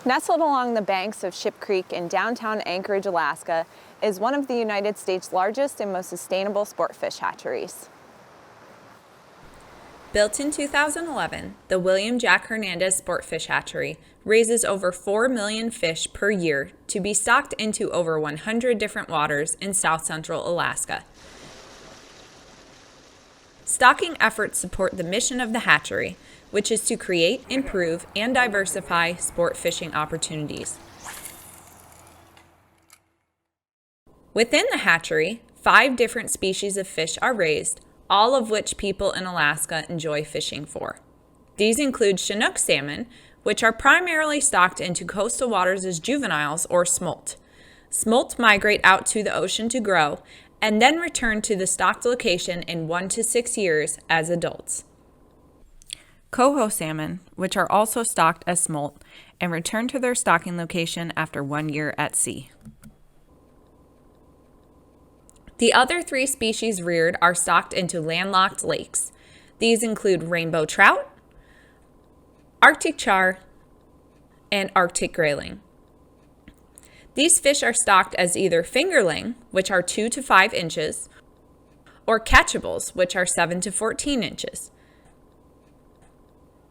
Nestled along the banks of Ship Creek in downtown Anchorage, Alaska, is one of the United States' largest and most sustainable sport fish hatcheries. Built in 2011, the William Jack Hernandez Sport Fish Hatchery raises over 4 million fish per year to be stocked into over 100 different waters in south central Alaska. Stocking efforts support the mission of the hatchery, which is to create, improve, and diversify sport fishing opportunities. Within the hatchery, 5 different species of fish are raised, all of which people in Alaska enjoy fishing for. These include Chinook salmon, which are primarily stocked into coastal waters as juveniles or smolt. Smolt migrate out to the ocean to grow and then return to the stocked location in 1 to 6 years as adults. Coho salmon, which are also stocked as smolt, and return to their stocking location after 1 year at sea. The other 3 species reared are stocked into landlocked lakes. These include rainbow trout, Arctic char, and Arctic grayling. These fish are stocked as either fingerling, which are 2 to 5 inches, or catchables, which are 7 to 14 inches.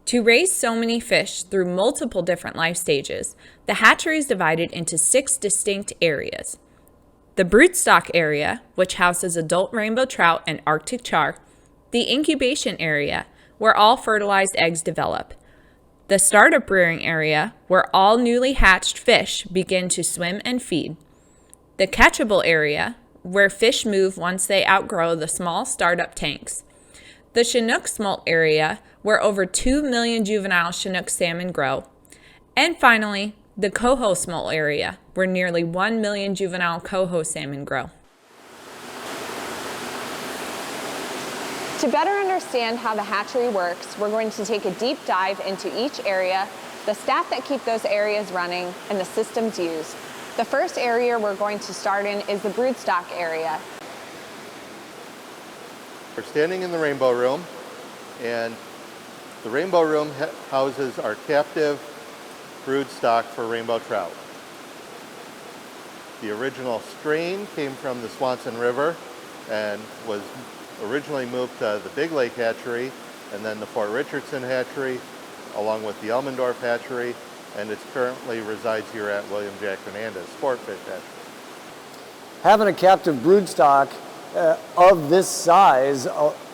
To raise so many fish through multiple different life stages, the hatchery is divided into 6 distinct areas. The broodstock area, which houses adult rainbow trout and Arctic char, the incubation area, where all fertilized eggs develop, the startup rearing area, where all newly hatched fish begin to swim and feed, the catchable area, where fish move once they outgrow the small startup tanks, the Chinook smolt area, where over 2 million juvenile Chinook salmon grow, and finally, the coho smolt area, where nearly 1 million juvenile coho salmon grow. To better understand how the hatchery works, we're going to take a deep dive into each area, the staff that keep those areas running, and the systems used. The first area we're going to start in is the broodstock area. We're standing in the rainbow room, and the rainbow room houses our captive broodstock for rainbow trout. The original strain came from the Swanson River and was originally moved to the Big Lake Hatchery and then the Fort Richardson Hatchery along with the Elmendorf Hatchery, and it currently resides here at William Jack Hernandez Sport Fish Hatchery. Having a captive broodstock of this size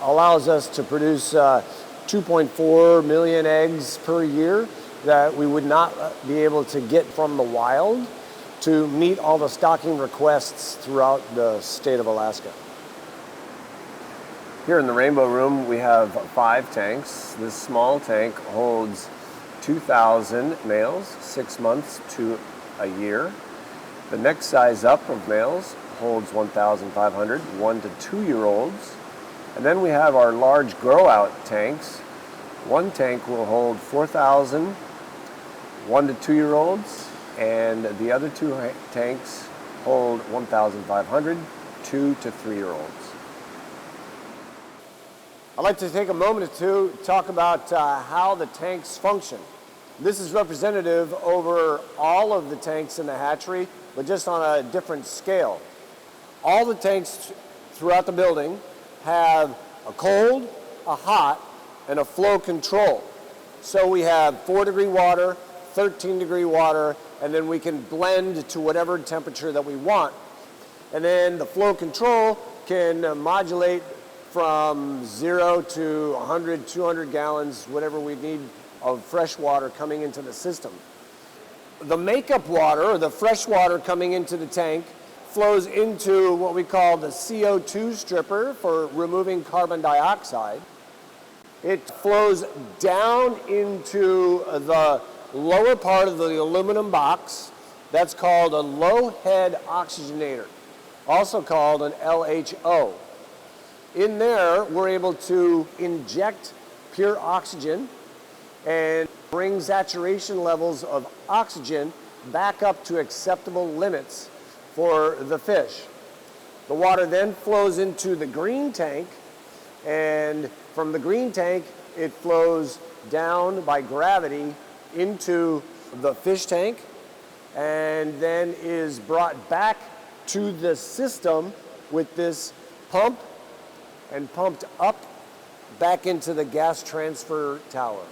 allows us to produce 2.4 million eggs per year that we would not be able to get from the wild to meet all the stocking requests throughout the state of Alaska. Here in the rainbow room, we have 5 tanks. This small tank holds 2,000 males, 6 months to a year. The next size up of males holds 1,500, 1 to 2-year-olds. And then we have our large grow-out tanks. One tank will hold 4,000 1 to 2-year-olds, and the other 2 tanks hold 1,500 2 to 3-year-olds. I'd like to take a moment to talk about how the tanks function. This is representative over all of the tanks in the hatchery, but just on a different scale. All the tanks throughout the building have a cold, a hot, and a flow control. So we have 4-degree water, 13-degree water, and then we can blend to whatever temperature that we want. And then the flow control can modulate from 0 to 100, 200 gallons, whatever we need of fresh water coming into the system. The makeup water, or the fresh water coming into the tank, flows into what we call the CO2 stripper for removing carbon dioxide. It flows down into the lower part of the aluminum box. That's called a low head oxygenator, also called an LHO. In there, we're able to inject pure oxygen and bring saturation levels of oxygen back up to acceptable limits for the fish. The water then flows into the green tank, and from the green tank, it flows down by gravity into the fish tank and then is brought back to the system with this pump and pumped up back into the gas transfer tower.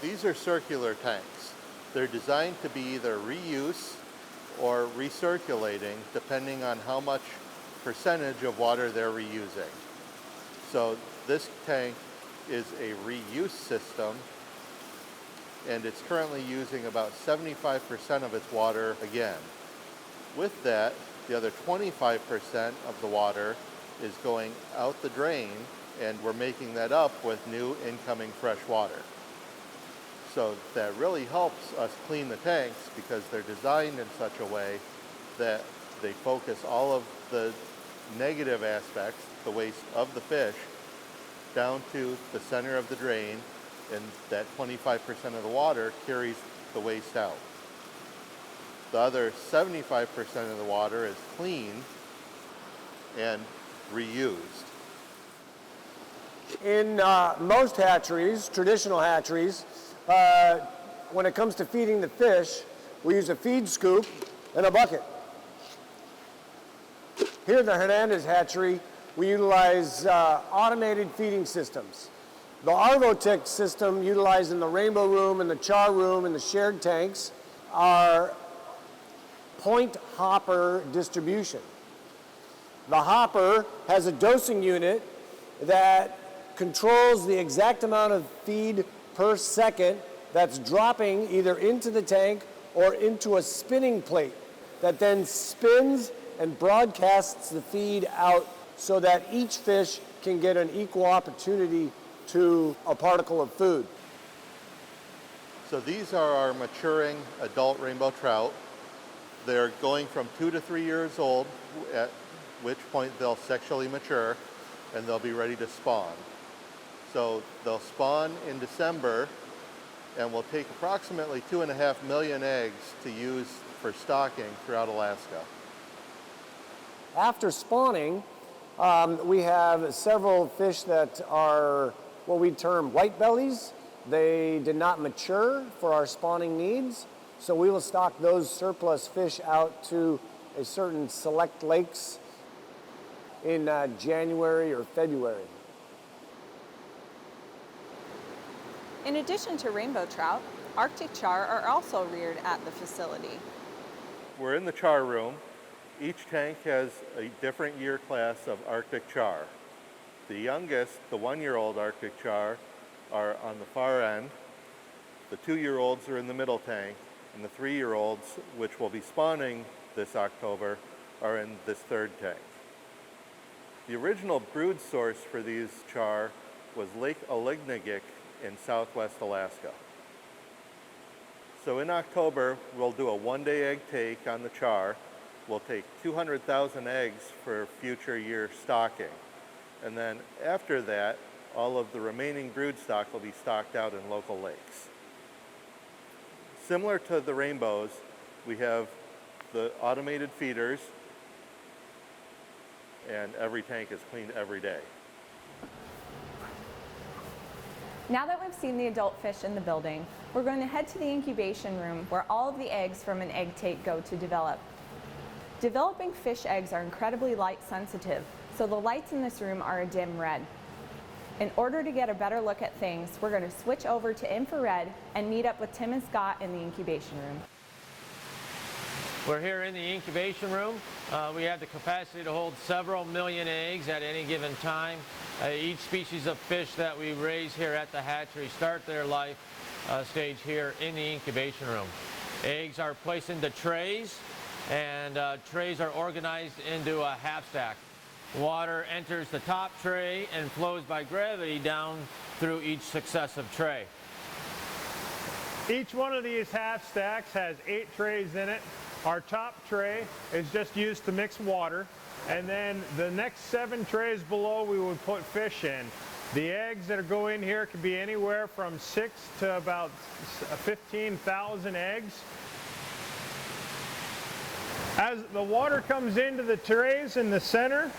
These are circular tanks. They're designed to be either reuse or recirculating, depending on how much percentage of water they're reusing. So this tank is a reuse system, and it's currently using about 75% of its water again. With that, the other 25% of the water is going out the drain, and we're making that up with new incoming fresh water. So that really helps us clean the tanks because they're designed in such a way that they focus all of the negative aspects, the waste of the fish, down to the center of the drain, and that 25% of the water carries the waste out. The other 75% of the water is cleaned and reused. In most hatcheries, traditional hatcheries, when it comes to feeding the fish, we use a feed scoop and a bucket. Here at the Hernandez hatchery, we utilize automated feeding systems. The Arvotech system utilized in the rainbow room and the char room and the shared tanks are point hopper distribution. The hopper has a dosing unit that controls the exact amount of feed per second that's dropping either into the tank or into a spinning plate that then spins and broadcasts the feed out so that each fish can get an equal opportunity to a particle of food. So these are our maturing adult rainbow trout. They're going from 2 to 3 years old, at which point they'll sexually mature and they'll be ready to spawn. So they'll spawn in December, and we'll take approximately 2.5 million eggs to use for stocking throughout Alaska. After spawning, we have several fish that are what we term white bellies. They did not mature for our spawning needs, so we will stock those surplus fish out to a certain select lakes in January or February. In addition to rainbow trout, Arctic char are also reared at the facility. We're in the char room. Each tank has a different year class of Arctic char. The youngest, the 1-year-old Arctic char, are on the far end. The 2-year-olds are in the middle tank, and the 3-year-olds, which will be spawning this October, are in this third tank. The original brood source for these char was Lake Alignagik in southwest Alaska. So in October, we'll do a 1-day egg take on the char. We'll take 200,000 eggs for future year stocking. And then after that, all of the remaining brood stock will be stocked out in local lakes. Similar to the rainbows, we have the automated feeders, and every tank is cleaned every day. Now that we've seen the adult fish in the building, we're going to head to the incubation room where all of the eggs from an egg take go to develop. Developing fish eggs are incredibly light sensitive, so the lights in this room are a dim red. In order to get a better look at things, we're going to switch over to infrared and meet up with Tim and Scott in the incubation room. We're here in the incubation room. We have the capacity to hold several million eggs at any given time. Each species of fish that we raise here at the hatchery start their life stage here in the incubation room. Eggs are placed into trays, and trays are organized into a half stack. Water enters the top tray and flows by gravity down through each successive tray. Each one of these half stacks has 8 trays in it. Our top tray is just used to mix water, and then the next 7 trays below we would put fish in. The eggs that go in here can be anywhere from 6 to about 15,000 eggs. As the water comes into the trays in the center,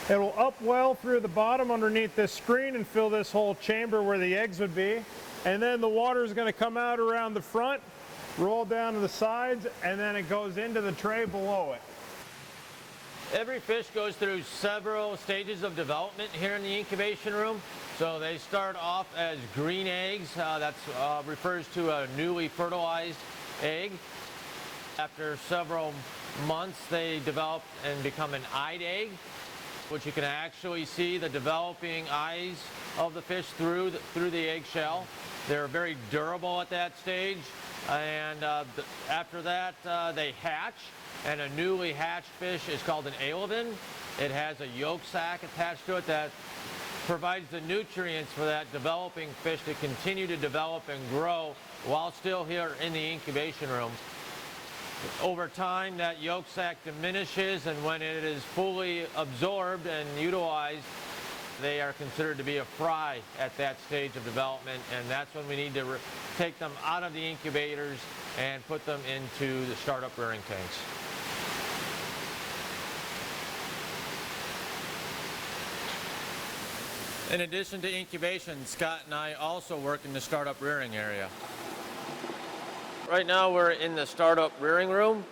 It'll upwell through the bottom underneath this screen and fill this whole chamber where the eggs would be. And then the water is going to come out around the front, roll down to the sides, and then it goes into the tray below it. Every fish goes through several stages of development here in the incubation room. So they start off as green eggs. That refers to a newly fertilized egg. After several months, they develop and become an eyed egg, which you can actually see the developing eyes of the fish through the eggshell. They're very durable at that stage, and after that they hatch, and a newly hatched fish is called an alevin. It has a yolk sac attached to it that provides the nutrients for that developing fish to continue to develop and grow while still here in the incubation room. Over time, that yolk sac diminishes, and when it is fully absorbed and utilized, they are considered to be a fry at that stage of development, and that's when we need to take them out of the incubators and put them into the startup rearing tanks. In addition to incubation, Scott and I also work in the startup rearing area. Right now we're in the startup rearing room.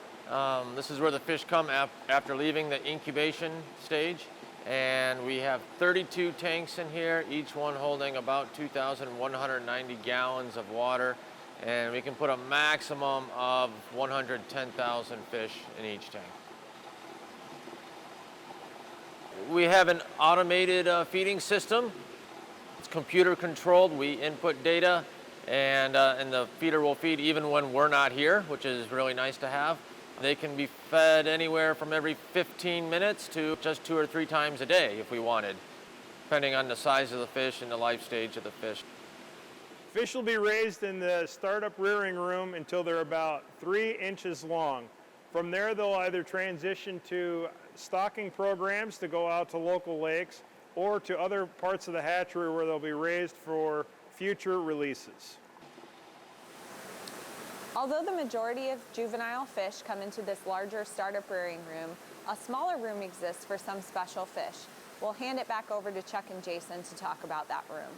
This is where the fish come after leaving the incubation stage. And we have 32 tanks in here, each one holding about 2,190 gallons of water. And we can put a maximum of 110,000 fish in each tank. We have an automated feeding system. It's computer controlled. We input data, and the feeder will feed even when we're not here, which is really nice to have. They can be fed anywhere from every 15 minutes to just 2 or 3 times a day if we wanted, depending on the size of the fish and the life stage of the fish. Fish will be raised in the startup rearing room until they're about 3 inches long. From there, they'll either transition to stocking programs to go out to local lakes or to other parts of the hatchery where they'll be raised for future releases. Although the majority of juvenile fish come into this larger startup rearing room, a smaller room exists for some special fish. We'll hand it back over to Chuck and Jason to talk about that room.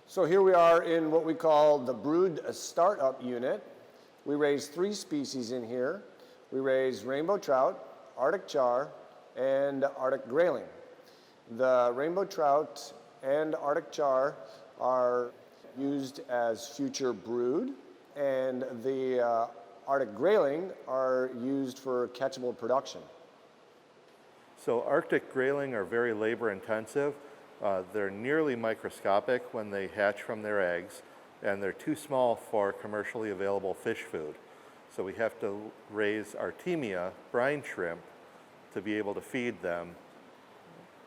So here we are in what we call the brood startup unit. We raise 3 species in here. We raise rainbow trout, Arctic char, and Arctic grayling. The rainbow trout and Arctic char are used as future brood, and the Arctic grayling are used for catchable production. So Arctic grayling are very labor intensive. They're nearly microscopic when they hatch from their eggs, and they're too small for commercially available fish food. So we have to raise Artemia, brine shrimp, to be able to feed them,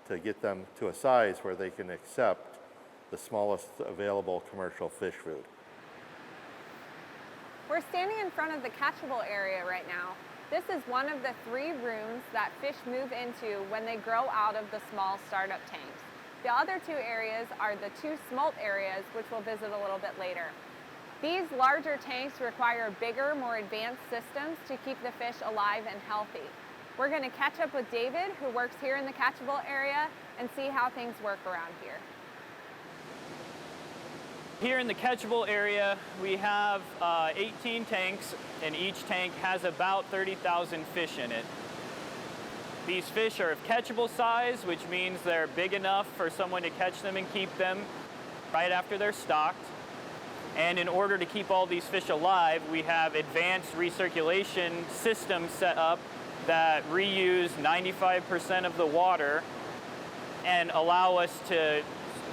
to get them to a size where they can accept the smallest available commercial fish food. We're standing in front of the catchable area right now. This is one of the 3 rooms that fish move into when they grow out of the small startup tanks. The other 2 areas are the 2 smolt areas, which we'll visit a little bit later. These larger tanks require bigger, more advanced systems to keep the fish alive and healthy. We're going to catch up with David, who works here in the catchable area, and see how things work around here. Here in the catchable area, we have 18 tanks, and each tank has about 30,000 fish in it. These fish are of catchable size, which means they're big enough for someone to catch them and keep them right after they're stocked. And in order to keep all these fish alive, we have advanced recirculation systems set up that reuse 95% of the water and allow us to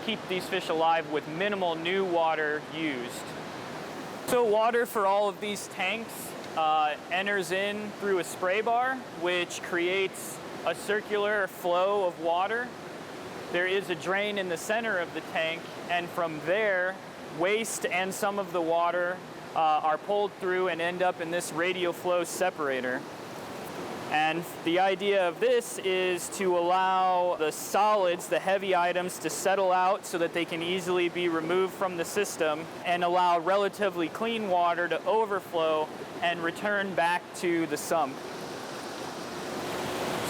keep these fish alive with minimal new water used. So water for all of these tanks enters in through a spray bar, which creates a circular flow of water. There is a drain in the center of the tank, and from there, waste and some of the water are pulled through and end up in this radial flow separator. And the idea of this is to allow the solids, the heavy items, to settle out so that they can easily be removed from the system and allow relatively clean water to overflow and return back to the sump.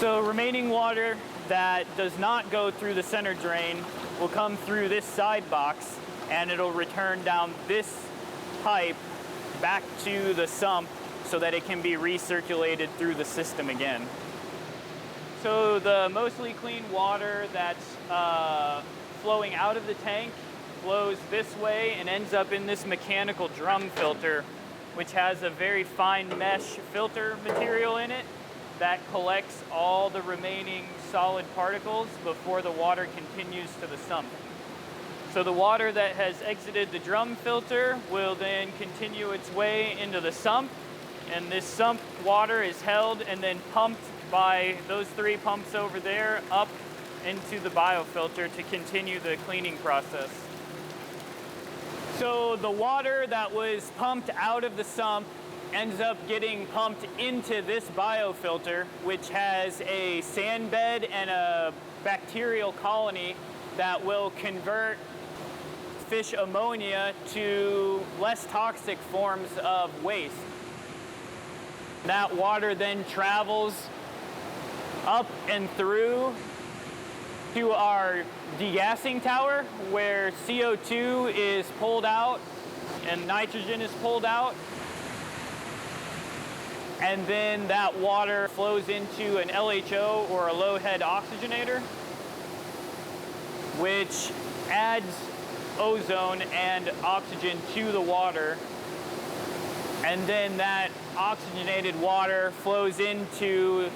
So remaining water that does not go through the center drain will come through this side box, and it'll return down this pipe back to the sump so that it can be recirculated through the system again. So the mostly clean water that's flowing out of the tank flows this way and ends up in this mechanical drum filter, which has a very fine mesh filter material in it that collects all the remaining solid particles before the water continues to the sump. So the water that has exited the drum filter will then continue its way into the sump, and this sump water is held and then pumped by those 3 pumps over there up into the biofilter to continue the cleaning process. So the water that was pumped out of the sump ends up getting pumped into this biofilter, which has a sand bed and a bacterial colony that will convert fish ammonia to less toxic forms of waste. That water then travels up and through to our degassing tower, where CO2 is pulled out and nitrogen is pulled out. And then that water flows into an LHO, or a low head oxygenator, which adds ozone and oxygen to the water. And then that oxygenated water flows into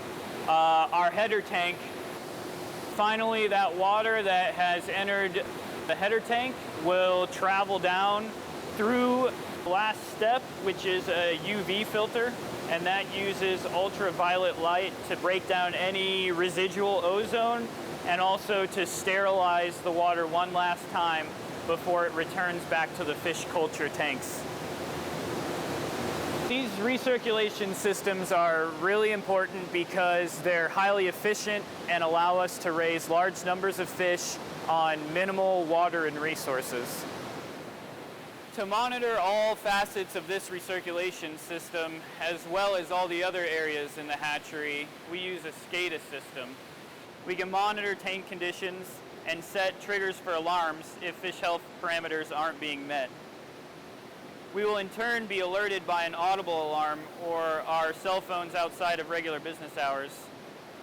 our header tank. Finally, that water that has entered the header tank will travel down through the last step, which is a UV filter, and that uses ultraviolet light to break down any residual ozone and also to sterilize the water one last time before it returns back to the fish culture tanks. These recirculation systems are really important because they're highly efficient and allow us to raise large numbers of fish on minimal water and resources. To monitor all facets of this recirculation system, as well as all the other areas in the hatchery, we use a SCADA system. We can monitor tank conditions and set triggers for alarms if fish health parameters aren't being met. We will in turn be alerted by an audible alarm or our cell phones outside of regular business hours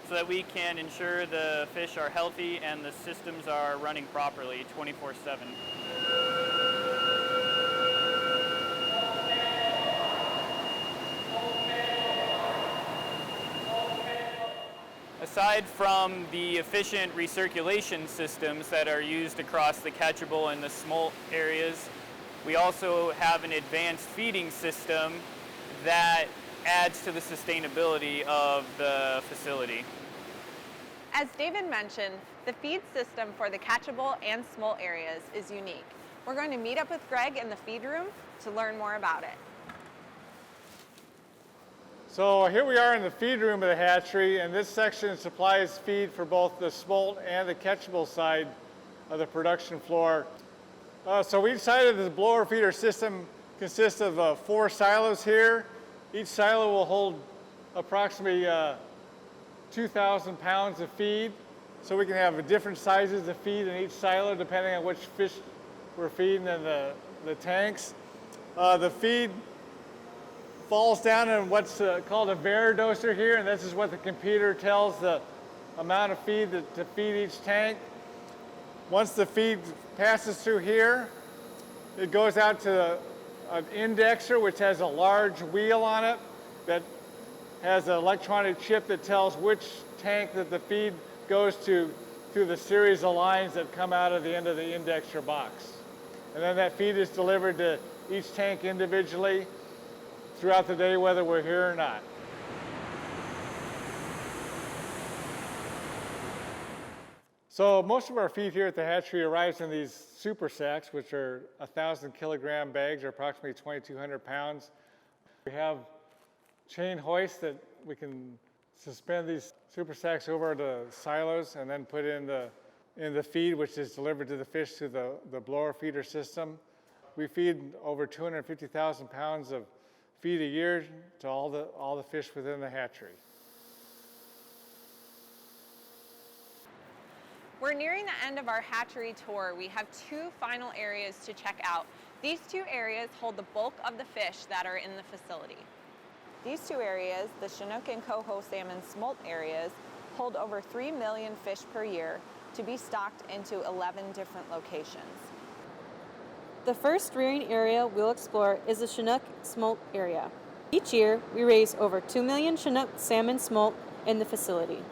so that we can ensure the fish are healthy and the systems are running properly 24/7. Aside from the efficient recirculation systems that are used across the catchable and the smolt areas, we also have an advanced feeding system that adds to the sustainability of the facility. As David mentioned, the feed system for the catchable and smolt areas is unique. We're going to meet up with Greg in the feed room to learn more about it. So here we are in the feed room of the hatchery, and this section supplies feed for both the smolt and the catchable side of the production floor. So each side of the blower feeder system consists of 4 silos here. Each silo will hold approximately 2,000 pounds of feed. So we can have different sizes of feed in each silo depending on which fish we're feeding in the tanks. The feed falls down in what's called a varidoser here, and this is what the computer tells the amount of feed to feed each tank. Once the feed passes through here, it goes out to an indexer, which has a large wheel on it that has an electronic chip that tells which tank that the feed goes to through the series of lines that come out of the end of the indexer box. And then that feed is delivered to each tank individually throughout the day, whether we're here or not. So most of our feed here at the hatchery arrives in these super sacks, which are 1,000 kilogram bags, or approximately 2,200 pounds. We have chain hoists that we can suspend these super sacks over the silos and then put in the feed, which is delivered to the fish through the blower feeder system. We feed over 250,000 pounds of feed a year to all the fish within the hatchery. We're nearing the end of our hatchery tour. We have 2 final areas to check out. These 2 areas hold the bulk of the fish that are in the facility. These 2 areas, the Chinook and coho salmon smolt areas, hold over 3 million fish per year to be stocked into 11 different locations. The first rearing area we'll explore is the Chinook smolt area. Each year, we raise over 2 million Chinook salmon smolt in the facility.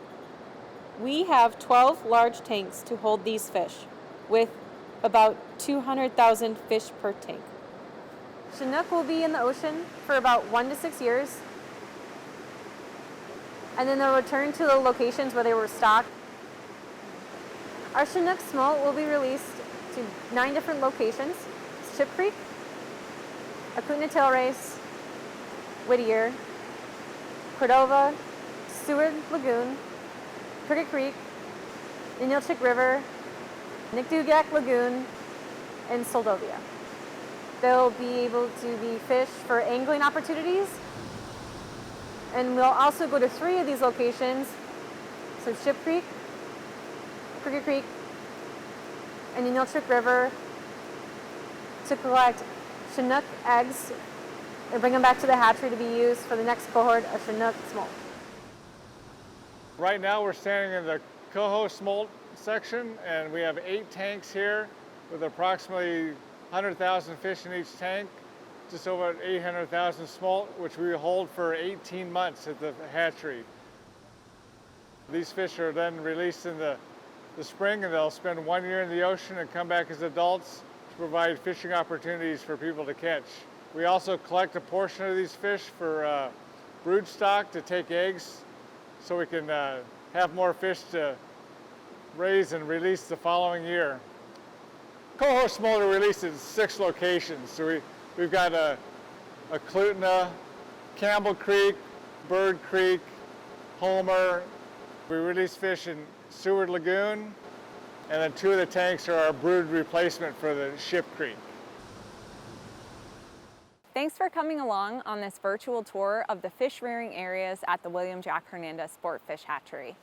We have 12 large tanks to hold these fish, with about 200,000 fish per tank. Chinook will be in the ocean for about 1 to 6 years, and then they'll return to the locations where they were stocked. Our Chinook smolt will be released to 9 different locations: Ship Creek, Akutna Tail Race, Whittier, Cordova, Seward Lagoon, Crooked Creek, Inilchik River, Nikdugak Lagoon, and Soldovia. They'll be able to be fished for angling opportunities, and we'll also go to 3 of these locations, so Ship Creek, Crooked Creek, and Inilchik River, to collect Chinook eggs and bring them back to the hatchery to be used for the next cohort of Chinook smolt. Right now we're standing in the coho smolt section, and we have 8 tanks here with approximately 100,000 fish in each tank, just over 800,000 smolt, which we hold for 18 months at the hatchery. These fish are then released in the spring, and they'll spend 1 year in the ocean and come back as adults to provide fishing opportunities for people to catch. We also collect a portion of these fish for brood stock to take eggs, so we can have more fish to raise and release the following year. Coho smolt are released in 6 locations. So we've got a Klutna, Campbell Creek, Bird Creek, Homer. We release fish in Seward Lagoon, and then 2 of the tanks are our brood replacement for the Ship Creek. Thanks for coming along on this virtual tour of the fish rearing areas at the William Jack Hernandez Sport Fish Hatchery.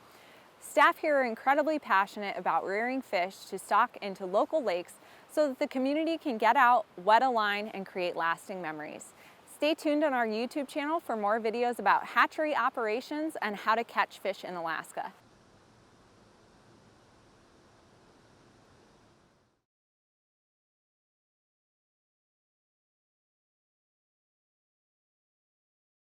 Staff here are incredibly passionate about rearing fish to stock into local lakes so that the community can get out, wet a line, and create lasting memories. Stay tuned on our YouTube channel for more videos about hatchery operations and how to catch fish in Alaska.